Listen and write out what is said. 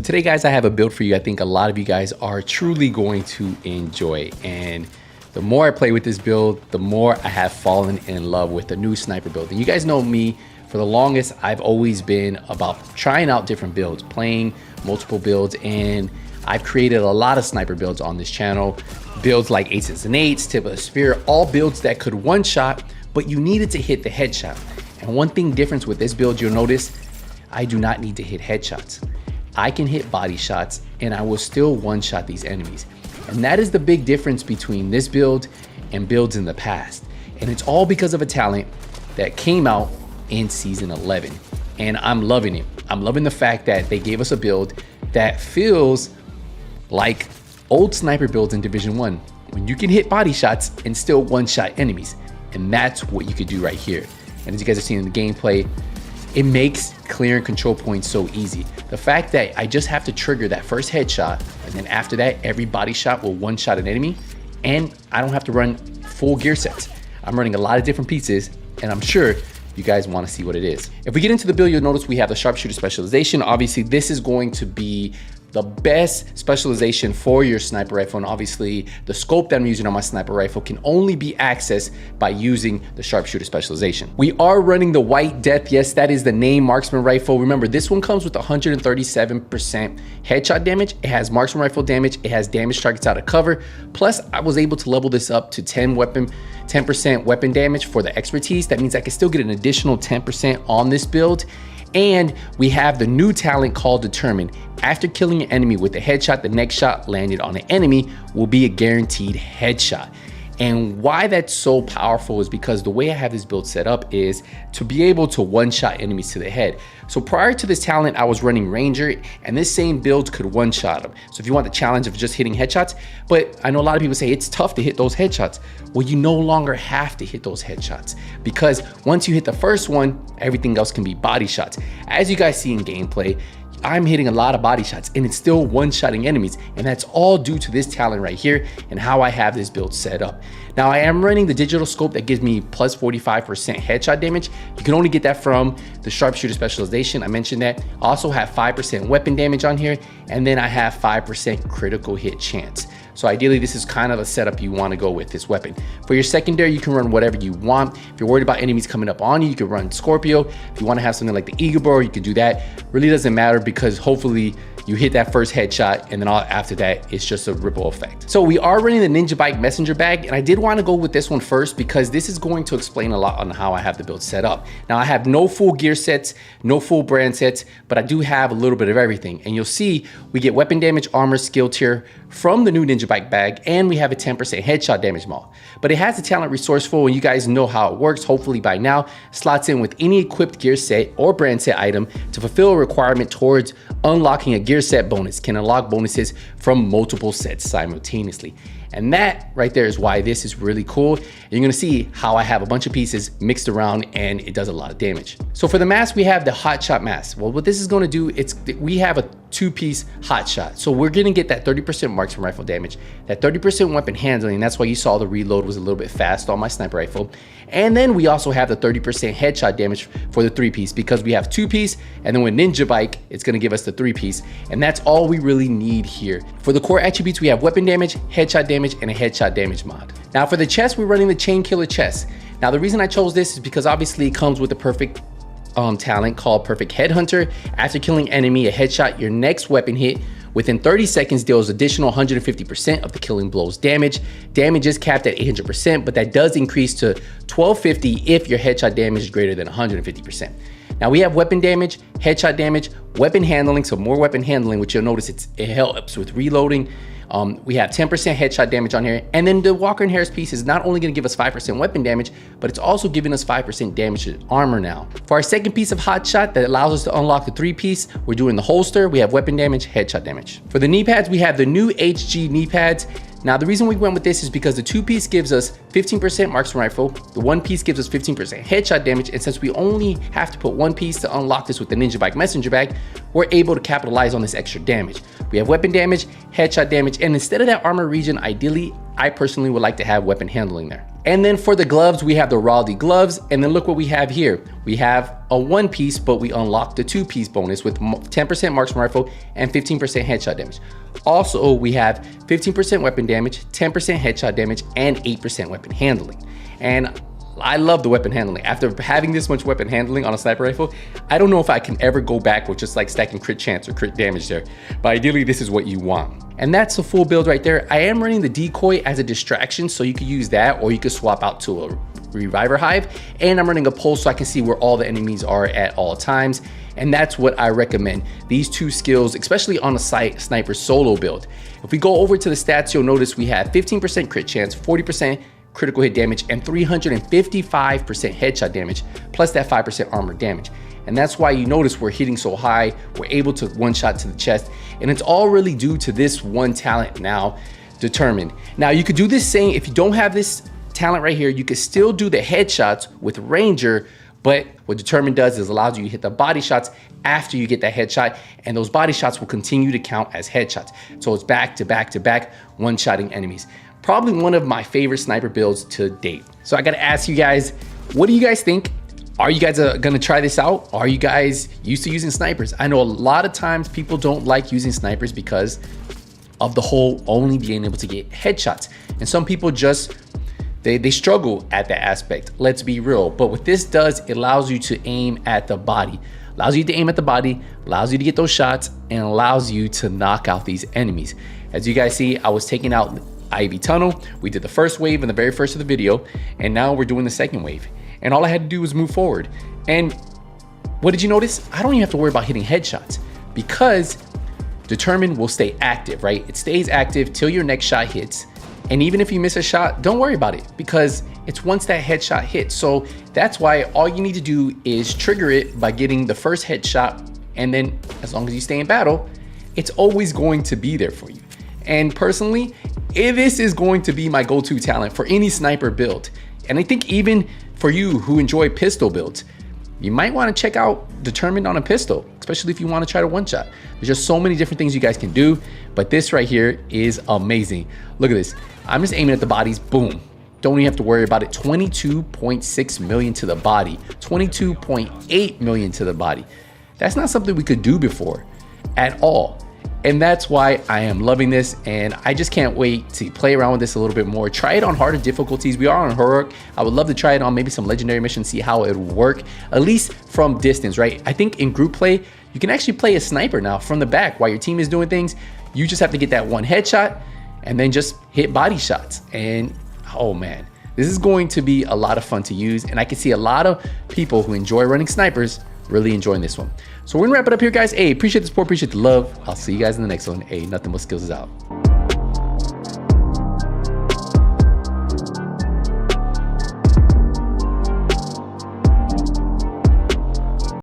So today, guys, I have a build for you I think a lot of you guys are truly going to enjoy. And the more I play with this build, the more I have fallen in love with the new sniper build. And you guys know me, for the longest, I've always been about trying out different builds, playing multiple builds, and I've created a lot of sniper builds on this channel. Builds like 8s and 8s, tip of the spear, all builds that could one-shot, but you needed to hit the headshot. And one thing difference with this build, you'll notice, I do not need to hit headshots. I can hit body shots and I will still one-shot these enemies. And that is the big difference between this build and builds in the past. And it's all because of a talent that came out in season 11. And I'm loving it. I'm loving the fact that they gave us a build that feels like old sniper builds in Division 1, when you can hit body shots and still one-shot enemies. And that's what you could do right here. And as you guys have seen in the gameplay, it makes clearing control points so easy. The fact that I just have to trigger that first headshot, and then after that, every body shot will one-shot an enemy, and I don't have to run full gear sets. I'm running a lot of different pieces, and I'm sure you guys want to see what it is. If we get into the build, you'll notice we have the sharpshooter specialization. Obviously, this is going to be the best specialization for your sniper rifle, and obviously the scope that I'm using on my sniper rifle can only be accessed by using the sharpshooter specialization. We are running the White Death. Yes, that is the name marksman rifle. Remember, this one comes with 137% headshot damage. It has marksman rifle damage. It has damage targets out of cover. Plus, I was able to level this up to 10% weapon damage for the expertise. That means I can still get an additional 10% on this build. And we have the new talent called Determine. After killing an enemy with a headshot, the next shot landed on an enemy will be a guaranteed headshot. And why that's so powerful is because the way I have this build set up is to be able to one-shot enemies to the head. So prior to this talent, I was running Ranger, and this same build could one-shot them. So if you want the challenge of just hitting headshots, but I know a lot of people say it's tough to hit those headshots. Well, you no longer have to hit those headshots, because once you hit the first one, everything else can be body shots. As you guys see in gameplay, I'm hitting a lot of body shots and it's still one-shotting enemies, and that's all due to this talent right here and how I have this build set up. Now, I am running the digital scope that gives me plus 45% headshot damage. You can only get that from the sharpshooter specialization. I mentioned that. I also have 5% weapon damage on here, and then I have 5% critical hit chance. So ideally, this is kind of a setup you want to go with this weapon. For your secondary, you can run whatever you want. If you're worried about enemies coming up on you, you can run Scorpio. If you want to have something like the Eagle Bow, you can do that. Really doesn't matter, because hopefully you hit that first headshot, and then after that, it's just a ripple effect. So we are running the Ninja Bike Messenger Bag, and I did want to go with this one first because this is going to explain a lot on how I have the build set up. Now, I have no full gear sets, no full brand sets, but I do have a little bit of everything. And you'll see we get weapon damage, armor, skill tier from the new Ninja Bike bag, and we have a 10% headshot damage mod. But it has the talent resourceful, and you guys know how it works. Hopefully by now, slots in with any equipped gear set or brand set item to fulfill a requirement towards unlocking a gear set bonus. Can unlock bonuses from multiple sets simultaneously. And that right there is why this is really cool. And you're gonna see how I have a bunch of pieces mixed around and it does a lot of damage. So for the mask, we have the hot shot mask. Well, what this is gonna do, we have a 2-piece hot shot. So we're gonna get that 30% marksman rifle damage, that 30% weapon handling. That's why you saw the reload was a little bit fast on my sniper rifle. And then we also have the 30% headshot damage for the 3-piece, because we have 2-piece, and then with Ninja Bike, it's gonna give us the 3-piece. And that's all we really need here. For the core attributes, we have weapon damage, headshot damage, and a headshot damage mod. Now for the chest, we're running the Chain Killer chest. Now the reason I chose this is because obviously it comes with the perfect talent called Perfect Headhunter. After killing enemy a headshot, your next weapon hit within 30 seconds deals additional 150% of the killing blow's damage. Damage is capped at 800%, but that does increase to 1250 if your headshot damage is greater than 150%. Now we have weapon damage, headshot damage, weapon handling, so more weapon handling, which you'll notice it helps with reloading. We have 10% headshot damage on here. And then the Walker and Harris piece is not only gonna give us 5% weapon damage, but it's also giving us 5% damage to armor now. For our second piece of hot shot that allows us to unlock the 3-piece, we're doing the holster. We have weapon damage, headshot damage. For the knee pads, we have the new HG knee pads. Now, the reason we went with this is because the 2-piece gives us 15% marksman rifle, the 1-piece gives us 15% headshot damage, and since we only have to put 1 piece to unlock this with the Ninja Bike Messenger Bag, we're able to capitalize on this extra damage. We have weapon damage, headshot damage, and instead of that armor region, ideally, I personally would like to have weapon handling there. And then for the gloves, we have the Raleigh gloves. And then look what we have here. We have a 1-piece, but we unlocked the 2-piece bonus with 10% marksman rifle and 15% headshot damage. Also, we have 15% weapon damage, 10% headshot damage, and 8% weapon handling. And I love the weapon handling. After having this much weapon handling on a sniper rifle, I don't know if I can ever go back with just like stacking crit chance or crit damage there. But ideally, this is what you want. And that's a full build right there. I am running the decoy as a distraction, so you could use that, or you could swap out to a reviver hive. And I'm running a pulse so I can see where all the enemies are at all times. And that's what I recommend. These 2 skills, especially on a sniper solo build. If we go over to the stats, you'll notice we have 15% crit chance, 40% critical hit damage, and 355% headshot damage, plus that 5% armor damage. And that's why you notice we're hitting so high. We're able to one-shot to the chest, and it's all really due to this one talent now, Determined. Now you could do this same, if you don't have this talent right here, you could still do the headshots with Ranger, but what Determined does is allows you to hit the body shots after you get that headshot, and those body shots will continue to count as headshots. So it's back to back to back, one-shotting enemies. Probably one of my favorite sniper builds to date. So I gotta ask you guys, what do you guys think? Are you guys gonna try this out? Are you guys used to using snipers? I know a lot of times people don't like using snipers because of the whole only being able to get headshots. And some people just, they struggle at that aspect, let's be real. But what this does, it allows you to aim at the body. Allows you to aim at the body, allows you to get those shots, and allows you to knock out these enemies. As you guys see, I was taking out Ivy Tunnel. We did the first wave in the very first of the video, and now we're doing the second wave. And all I had to do was move forward. And what did you notice? I don't even have to worry about hitting headshots because Determined will stay active, right? It stays active till your next shot hits. And even if you miss a shot, don't worry about it because it's once that headshot hits. So that's why all you need to do is trigger it by getting the first headshot. And then as long as you stay in battle, it's always going to be there for you. And personally, this is going to be my go-to talent for any sniper build. And I think even for you who enjoy pistol builds, you might want to check out Determined on a pistol, especially if you want to try to one-shot. There's just so many different things you guys can do, but this right here is amazing. Look at this. I'm just aiming at the bodies, boom. Don't even have to worry about it. 22.6 million to the body, 22.8 million to the body. That's not something we could do before at all. And that's why I am loving this, and I just can't wait to play around with this a little bit more. Try it on harder difficulties. We are on heroic. I would love to try it on maybe some legendary missions, see how it would work, at least from distance, right? I think in group play, you can actually play a sniper now from the back while your team is doing things. You just have to get that one headshot and then just hit body shots. And oh man, this is going to be a lot of fun to use. And I can see a lot of people who enjoy running snipers really enjoying this one. So we're gonna wrap it up here, guys. Hey, appreciate the support, appreciate the love. I'll see you guys in the next one. Hey, Nothing But Skills is out.